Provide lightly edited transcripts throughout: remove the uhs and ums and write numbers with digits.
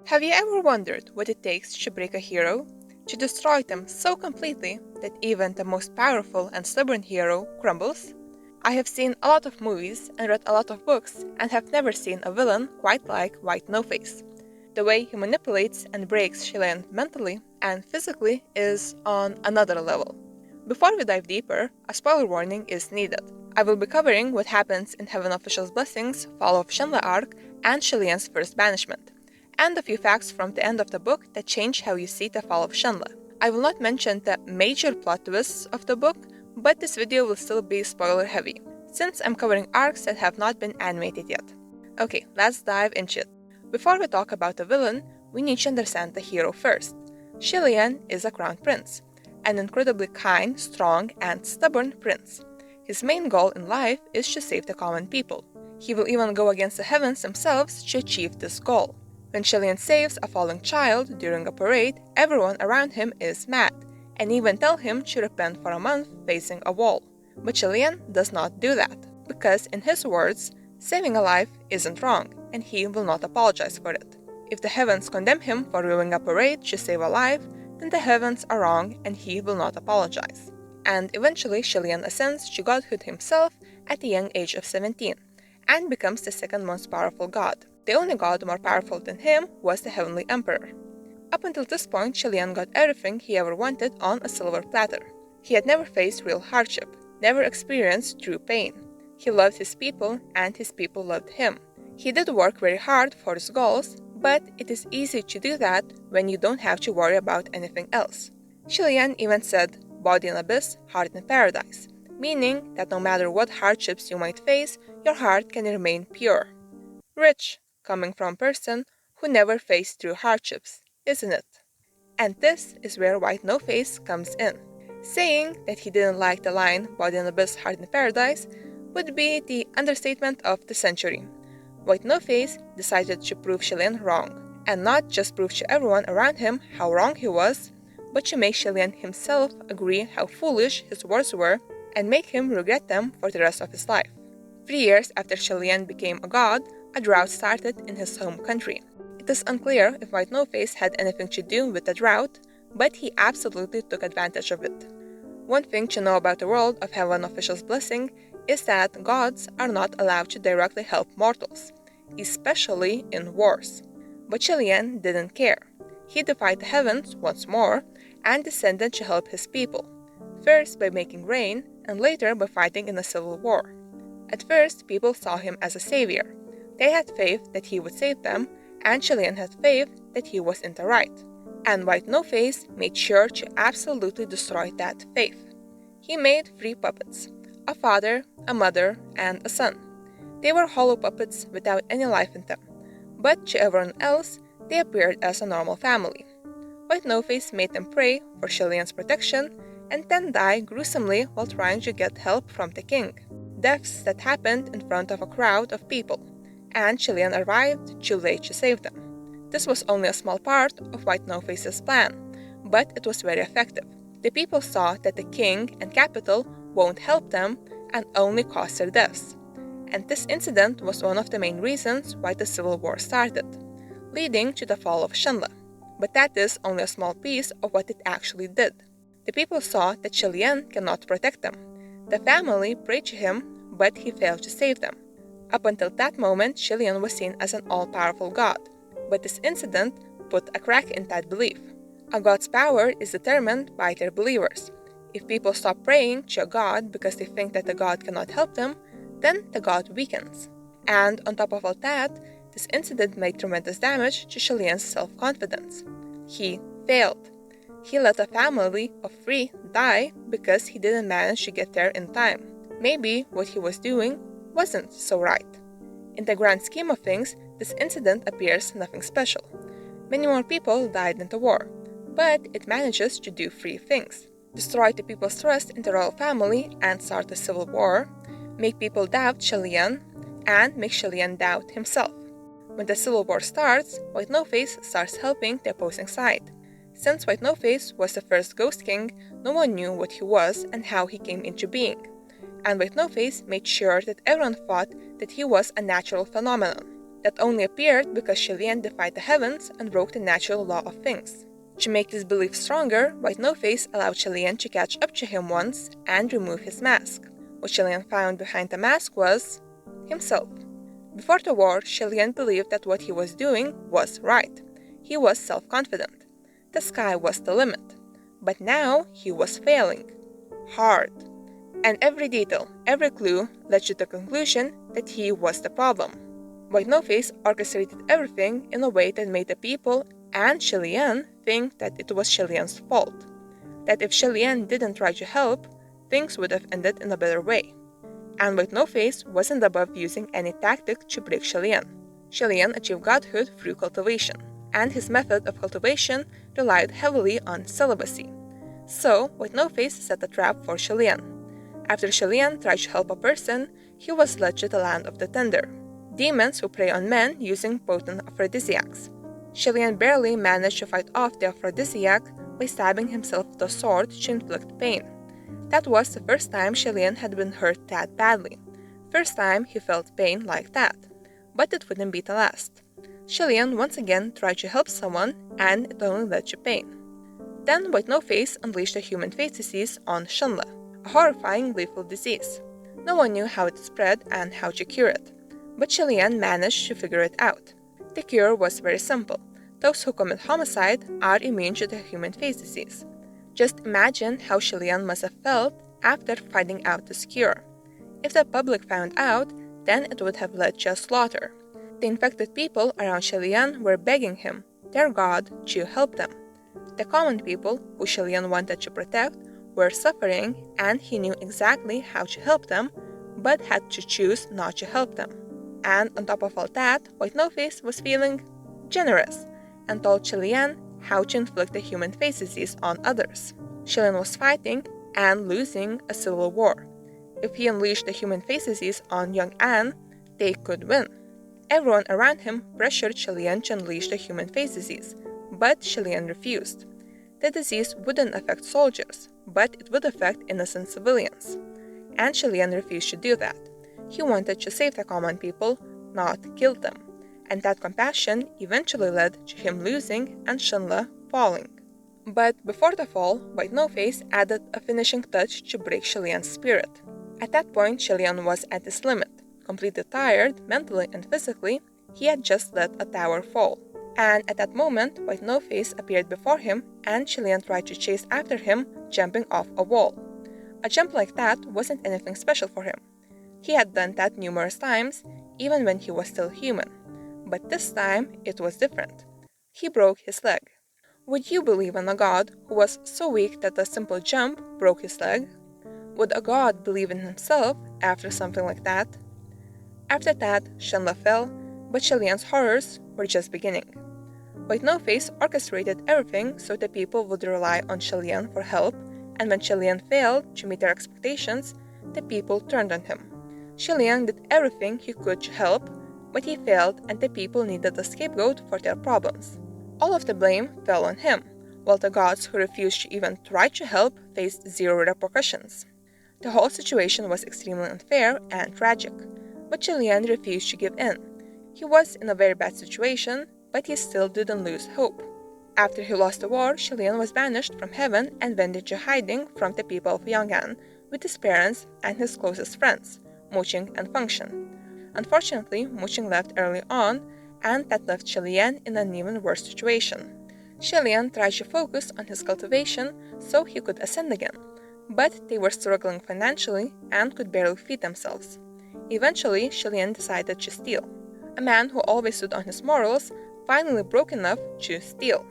Have you ever wondered what it takes to break a hero? To destroy them so completely that even the most powerful and stubborn hero crumbles? I have seen a lot of movies and read a lot of books and have never seen a villain quite like White No-Face. The way he manipulates and breaks Xie Lian mentally and physically is on another level. Before we dive deeper, a spoiler warning is needed. I will be covering what happens in Heaven Official's Blessings, Fall of Shenle arc, and Xie Lian's first banishment, and a few facts from the end of the book that change how you see the fall of Shenle. I will not mention the major plot twists of the book, but this video will still be spoiler heavy, since I'm covering arcs that have not been animated yet. Okay, let's dive into it. Before we talk about the villain, we need to understand the hero first. Xie Lian is a crown prince, an incredibly kind, strong, and stubborn prince. His main goal in life is to save the common people. He will even go against the heavens themselves to achieve this goal. When Xie Lian saves a falling child during a parade, everyone around him is mad, and even tell him to repent for a month facing a wall. But Xie Lian does not do that, because in his words, saving a life isn't wrong, and he will not apologize for it. If the heavens condemn him for ruining a parade to save a life, then the heavens are wrong and he will not apologize. And eventually Xie Lian ascends to godhood himself at the young age of 17, and becomes the second most powerful god. The only god more powerful than him was the Heavenly Emperor. Up until this point, Xie Lian got everything he ever wanted on a silver platter. He had never faced real hardship, never experienced true pain. He loved his people, and his people loved him. He did work very hard for his goals, but it is easy to do that when you don't have to worry about anything else. Xie Lian even said, "Body in abyss, heart in paradise," meaning that no matter what hardships you might face, your heart can remain pure. Rich, coming from a person who never faced true hardships, isn't it? And this is where White No-Face comes in. Saying that he didn't like the line "Body in abyss, heart in paradise" would be the understatement of the century. White No-Face decided to prove Xie Lian wrong, and not just prove to everyone around him how wrong he was, but to make Xie Lian himself agree how foolish his words were and make him regret them for the rest of his life. 3 years after Xie Lian became a god, a drought started in his home country. It is unclear if White No-Face had anything to do with the drought, but he absolutely took advantage of it. One thing to know about the world of Heaven Official's Blessing is that gods are not allowed to directly help mortals, especially in wars. But Xie Lian didn't care. He defied the heavens once more and descended to help his people, first by making rain and later by fighting in a civil war. At first, people saw him as a savior. They had faith that he would save them, and Xie Lian had faith that he was in the right. And White No-Face made sure to absolutely destroy that faith. He made 3 puppets, a father, a mother, and a son. They were hollow puppets without any life in them, but to everyone else, they appeared as a normal family. White No-Face made them pray for Xie Lian's protection and then die gruesomely while trying to get help from the king. Deaths that happened in front of a crowd of people, and Xie Lian arrived too late to save them. This was only a small part of White No-Face's plan, but it was very effective. The people saw that the king and capital won't help them and only cause their deaths. And this incident was one of the main reasons why the civil war started, leading to the fall of Shenle. But that is only a small piece of what it actually did. The people saw that Xie Lian cannot protect them. The family prayed to him, but he failed to save them. Up until that moment, Xie Lian was seen as an all-powerful god, but this incident put a crack in that belief. A god's power is determined by their believers. If people stop praying to a god because they think that the god cannot help them, then the god weakens. And on top of all that, this incident made tremendous damage to Xie Lian's self-confidence. He failed. He let a family of 3 die because he didn't manage to get there in time. Maybe what he was doing wasn't so right. In the grand scheme of things, this incident appears nothing special. Many more people died in the war, but it manages to do 3 things: destroy the people's trust in the royal family and start a civil war, make people doubt Xie Lian, and make Xie Lian doubt himself. When the civil war starts, White No-Face starts helping the opposing side. Since White No-Face was the first Ghost King, no one knew what he was and how he came into being. And White No-Face made sure that everyone thought that he was a natural phenomenon. that only appeared because Xie Lian defied the heavens and broke the natural law of things. To make this belief stronger, White No-Face allowed Xie Lian to catch up to him once and remove his mask. What Xie Lian found behind the mask was himself. Before the war, Xie Lian believed that what he was doing was right. He was self-confident. The sky was the limit. But now he was failing. Hard. And every detail, every clue led to the conclusion that he was the problem. White No-Face orchestrated everything in a way that made the people and Xie Lian think that it was Xie Lian's fault. That if Xie Lian didn't try to help, things would have ended in a better way. And White No-Face wasn't above using any tactic to break Xie Lian. Xie Lian achieved godhood through cultivation, and his method of cultivation relied heavily on celibacy. So, White No-Face set a trap for Xie Lian. After Xie Lian tried to help a person, he was led to the land of the Tender, demons who prey on men using potent aphrodisiacs. Xie Lian barely managed to fight off the aphrodisiac by stabbing himself with a sword to inflict pain. That was the first time Xie Lian had been hurt that badly. First time he felt pain like that. But it wouldn't be the last. Xie Lian once again tried to help someone, and it only led to pain. Then White No-Face unleashed the human face disease on Shenle, a horrifying lethal disease. No one knew how it spread and how to cure it, but Xie Lian managed to figure it out. The cure was very simple. Those who commit homicide are immune to the human face disease. Just imagine how Xie Lian must have felt after finding out this cure. If the public found out, then it would have led to a slaughter. The infected people around Xie Lian were begging him, their god, to help them. The common people, who Xie Lian wanted to protect, were suffering, and he knew exactly how to help them, but had to choose not to help them. And on top of all that, White No-Face was feeling generous, and told Xie Lian how to inflict the human face disease on others. Xie Lian was fighting and losing a civil war. If he unleashed the human face disease on young Anne, they could win. Everyone around him pressured Xie Lian to unleash the human face disease, but Xie Lian refused. The disease wouldn't affect soldiers, but it would affect innocent civilians. And Xie Lian refused to do that. He wanted to save the common people, not kill them. And that compassion eventually led to him losing and Shenle falling. But before the fall, White No-Face added a finishing touch to break Xie Lian's spirit. At that point, Xie Lian was at his limit. Completely tired, mentally and physically, he had just let a tower fall. And at that moment, White No-Face appeared before him, and Xie Lian tried to chase after him, jumping off a wall. A jump like that wasn't anything special for him. He had done that numerous times, even when he was still human. But this time, it was different. He broke his leg. Would you believe in a god who was so weak that a simple jump broke his leg? Would a god believe in himself after something like that? After that, Shenle fell, but Xie Lian's horrors were just beginning. White No-Face orchestrated everything so the people would rely on Xie Lian for help, and when Xie Lian failed to meet their expectations, the people turned on him. Xie Lian did everything he could to help, but he failed and the people needed a scapegoat for their problems. All of the blame fell on him, while the gods who refused to even try to help faced zero repercussions. The whole situation was extremely unfair and tragic, but Xie Lian refused to give in. He was in a very bad situation, but he still didn't lose hope. After he lost the war, Xie Lian was banished from heaven and went into hiding from the people of Yang'an with his parents and his closest friends, Muqing and Fengxian. Unfortunately, Muqing left early on, and that left Xie Lian in an even worse situation. Xie Lian tried to focus on his cultivation so he could ascend again, but they were struggling financially and could barely feed themselves. Eventually, Xie Lian decided to steal. A man who always stood on his morals finally broke enough to steal.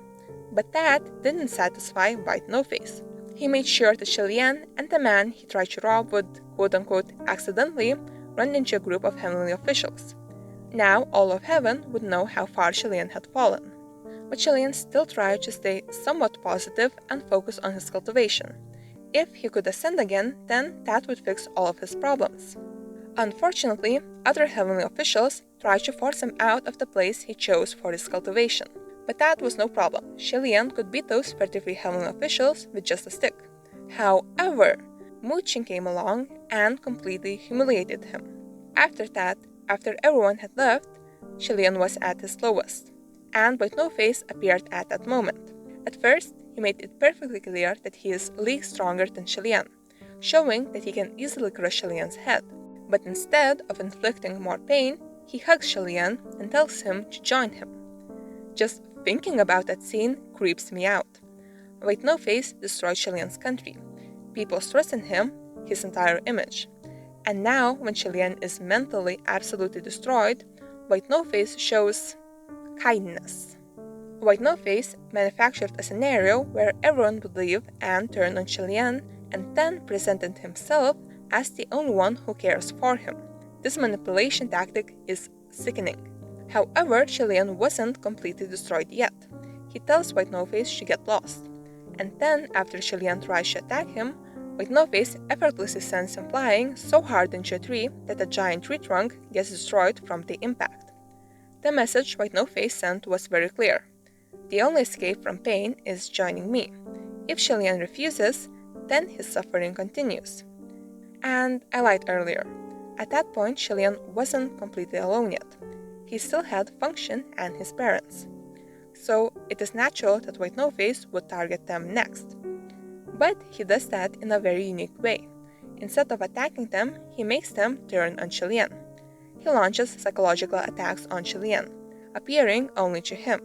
But that didn't satisfy White No-Face. He made sure that Xie Lian and the man he tried to rob would, quote-unquote, accidentally run into a group of heavenly officials. Now all of heaven would know how far Xie Lian had fallen. But Xie Lian still tried to stay somewhat positive and focus on his cultivation. If he could ascend again, then that would fix all of his problems. Unfortunately, other heavenly officials tried to force him out of the place he chose for his cultivation. But that was no problem. Xie Lian could beat those 33 heavenly officials with just a stick. However, Muqing came along and completely humiliated him. After that, after everyone had left, Xie Lian was at his lowest, and White No-Face appeared at that moment. At first, he made it perfectly clear that he is leagues stronger than Xie Lian, showing that he can easily crush Xie Lian's head. But instead of inflicting more pain, he hugs Xie Lian and tells him to join him. Just thinking about that scene creeps me out. White No-Face destroyed Xie Lian's country. People threaten him, his entire image. And now, when Xie Lian is mentally absolutely destroyed, White No-Face shows kindness. White No-Face manufactured a scenario where everyone would leave and turn on Xie Lian, and then presented himself as the only one who cares for him. This manipulation tactic is sickening. However, Xie Lian wasn't completely destroyed yet. He tells White No-Face to get lost. And then, after Xie Lian tries to attack him, White No-Face effortlessly sends him flying so hard into a tree that a giant tree trunk gets destroyed from the impact. The message White No-Face sent was very clear. The only escape from pain is joining me. If Xie Lian refuses, then his suffering continues. And I lied earlier. At that point, Xie Lian wasn't completely alone yet. He still had Function and his parents. So it is natural that White No-Face would target them next. But he does that in a very unique way. Instead of attacking them, he makes them turn on Xie Lian. He launches psychological attacks on Xie Lian, appearing only to him.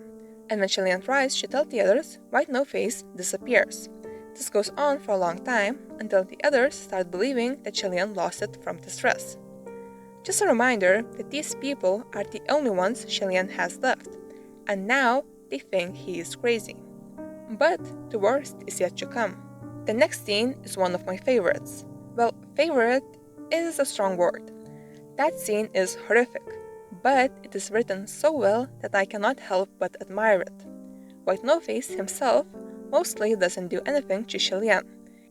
And when Xie Lian tries to tell the others, White No-Face disappears. This goes on for a long time until the others start believing that Xie Lian lost it from the stress. Just a reminder that these people are the only ones Xie Lian has left, and now they think he is crazy. But the worst is yet to come. The next scene is one of my favorites. Well, favorite is a strong word. That scene is horrific, but it is written so well that I cannot help but admire it. White No-Face himself mostly doesn't do anything to Xie Lian.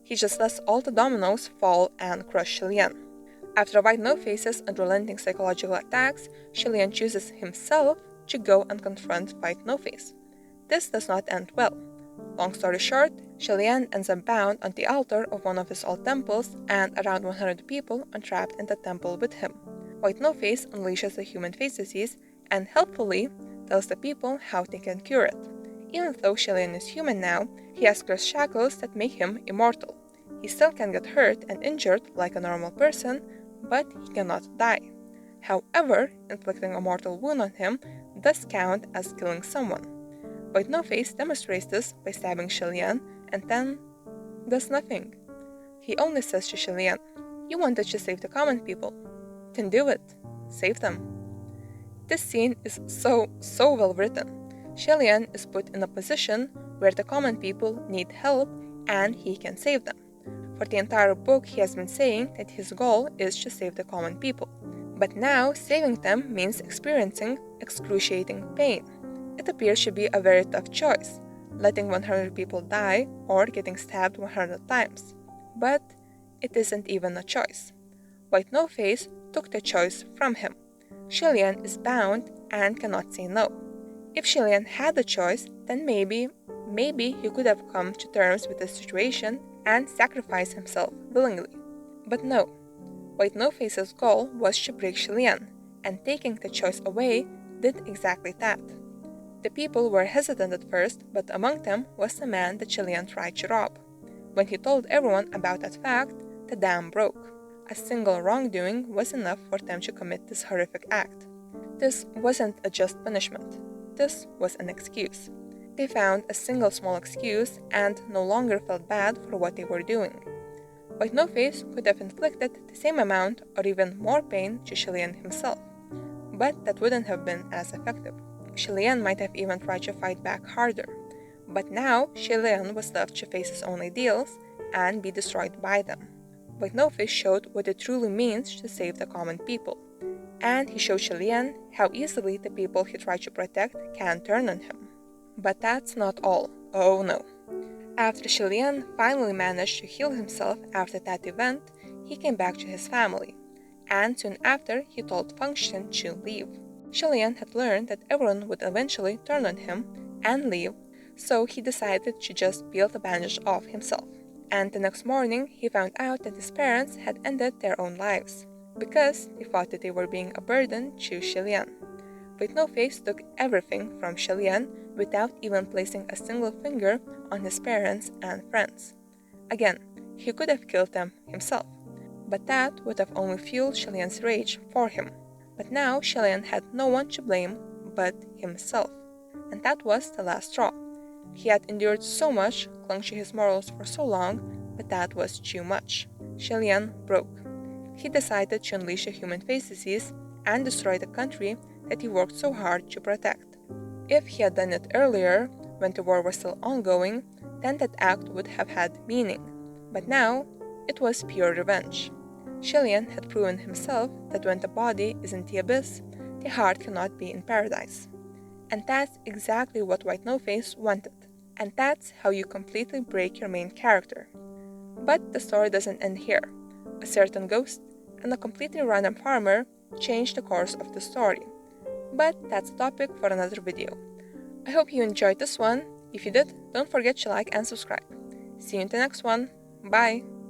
He just lets all the dominoes fall and crush Xie Lian. After White No-Face's unrelenting psychological attacks, Xie Lian chooses himself to go and confront White No-Face. This does not end well. Long story short, Xie Lian ends up bound on the altar of one of his old temples, and around 100 people are trapped in the temple with him. White No-Face unleashes the human face disease and helpfully tells the people how they can cure it. Even though Xie Lian is human now, he has cursed shackles that make him immortal. He still can get hurt and injured like a normal person, but he cannot die. However, inflicting a mortal wound on him does count as killing someone. White No-Face demonstrates this by stabbing Xie Lian and then does nothing. He only says to Xie Lian, "You wanted to save the common people. Then do it. Save them." This scene is so well written. Xie Lian is put in a position where the common people need help and he can save them. For the entire book, he has been saying that his goal is to save the common people. But now, saving them means experiencing excruciating pain. It appears to be a very tough choice, letting 100 people die or getting stabbed 100 times. But it isn't even a choice. White No-Face took the choice from him. Xie Lian is bound and cannot say no. If Xie Lian had a choice, then maybe he could have come to terms with the situation and sacrificed himself willingly. But no. White No-Face's goal was to break Xie Lian, and taking the choice away did exactly that. The people were hesitant at first, but among them was the man that Xie Lian tried to rob. When he told everyone about that fact, the dam broke. A single wrongdoing was enough for them to commit this horrific act. This wasn't a just punishment. This was an excuse. They found a single small excuse and no longer felt bad for what they were doing. White No-Face could have inflicted the same amount or even more pain to Xie Lian himself, but that wouldn't have been as effective. Xie Lian might have even tried to fight back harder, but now Xie Lian was left to face his own ideals and be destroyed by them. White No-Face showed what it truly means to save the common people, and he showed Xie Lian how easily the people he tried to protect can turn on him. But that's not all. Oh no. After Xie Lian finally managed to heal himself after that event, he came back to his family, and soon after he told Function to leave. Xie Lian had learned that everyone would eventually turn on him and leave, so he decided to just peel the bandage off himself. And the next morning, he found out that his parents had ended their own lives, because they thought that they were being a burden to Xie Lian. White No-Face took everything from Xie Lian without even placing a single finger on his parents and friends. Again, he could have killed them himself, but that would have only fueled Xie Lian's rage for him. But now Xie Lian had no one to blame but himself, and that was the last straw. He had endured so much, clung to his morals for so long, but that was too much. Xie Lian broke. He decided to unleash a human face disease and destroy the country that he worked so hard to protect. If he had done it earlier, when the war was still ongoing, then that act would have had meaning. But now, it was pure revenge. Xie Lian had proven himself that when the body is in the abyss, the heart cannot be in paradise. And that's exactly what White No-Face wanted. And that's how you completely break your main character. But the story doesn't end here. A certain ghost and a completely random farmer changed the course of the story. But that's a topic for another video. I hope you enjoyed this one. If you did, don't forget to like and subscribe. See you in the next one. Bye!